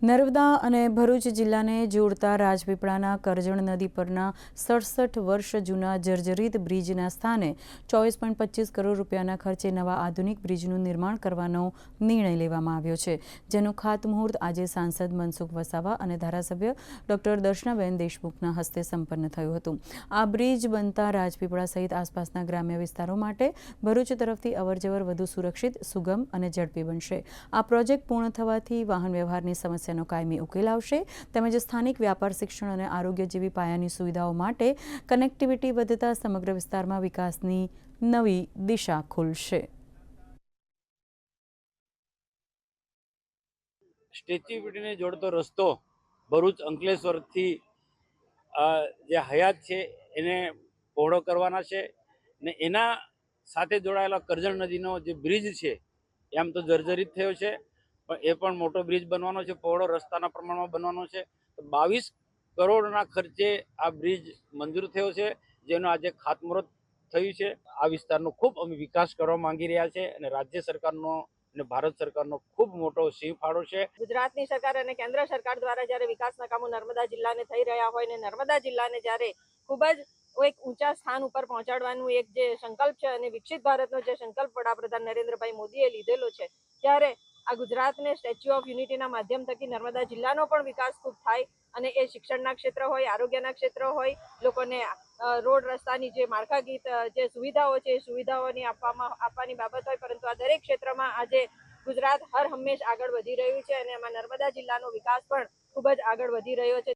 નર્મદા અને ભરૂચ જિલ્લાને જોડતા રાજપીપળાના કરજણ નદી પરના 67 વર્ષ જૂના જર્જરિત બ્રિજના સ્થાને 24.25 કરોડ રૂપિયાના ખર્ચે નવા આધુનિક બ્રિજનું નિર્માણ કરવાનો નિર્ણય લેવામાં આવ્યો છે, જેનું ખાતમુહૂર્ત આજે સાંસદ મનસુખ વસાવા અને ધારાસભ્ય ડોક્ટર દર્શનાબેન દેશમુખના હસ્તે સંપન્ન થયું હતું। આ બ્રિજ બનતા રાજપીપળા સહિત આસપાસના ગ્રામ્ય વિસ્તારો માટે ભરૂચ તરફથી અવરજવર વધુ સુરક્ષિત, સુગમ અને ઝડપી બનશે। આ પ્રોજેક્ટ પૂર્ણ થવાથી વાહન વ્યવહારની સમસ્યા કાયમી ઉકેલ આવશે તેમજ સ્થાનિક વ્યાપાર, શિક્ષણ અને આરોગ્ય જેવી પાયાની સુવિધાઓ માટે કનેક્ટિવિટી વધતા સમગ્ર વિસ્તારમાં વિકાસની નવી દિશા ખુલશે। સ્ટેચ્યુ ઓફ યુનિટીને જોડતો રસ્તો ભરૂચ અંકલેશ્વરથી જે હયાત છે એને પહોળો કરવાના છે ને એના સાથે જોડાયેલા કરજણ નદીનો જે બ્રિજ છે એ આમ તો જર્જરિત થયો છે, પણ એ પણ મોટો બ્રિજ બનવાનો છે, પહોળો રસ્તાના પ્રમાણમાં બનવાનો છે। 22 કરોડના ખર્ચે આ બ્રિજ મંજૂર થયો છે, જેનો આજે ખાતમુહૂર્ત થયું છે। આ વિસ્તારનો ખૂબ અમે વિકાસ કરવા માંગી રહ્યા છે અને રાજ્ય સરકારનો અને ભારત સરકારનો ખૂબ મોટો સિંહ ફાળો છે। ગુજરાતની સરકાર અને કેન્દ્ર સરકાર દ્વારા જ્યારે વિકાસના કામો નર્મદા જિલ્લાને થઈ રહ્યા હોય ને નર્મદા જિલ્લાને જ્યારે ખૂબ જ એક ઊંચા સ્થાન ઉપર પહોંચાડવાનું એક જે સંકલ્પ છે અને વિકસિત ભારતનો જે સંકલ્પ વડાપ્રધાન નરેન્દ્રભાઈ મોદીએ લીધેલો છે, ત્યારે આ ગુજરાતને સ્ટેચ્યુ ઓફ યુનિટીના માધ્યમ થકી નર્મદા જિલ્લાનો પણ વિકાસ ખૂબ થાય અને એ શિક્ષણના ક્ષેત્ર હોય, આરોગ્યના ક્ષેત્ર હોય, લોકોને રોડ રસ્તાની જે માળખાગત જે સુવિધાઓ છે એ સુવિધાઓની આપવાની બાબત હોય, પરંતુ આ દરેક ક્ષેત્રમાં આજે ગુજરાત હર હંમેશ આગળ વધી રહ્યું છે અને એમાં નર્મદા જિલ્લાનો વિકાસ પણ ખૂબ જ આગળ વધી રહ્યો છે।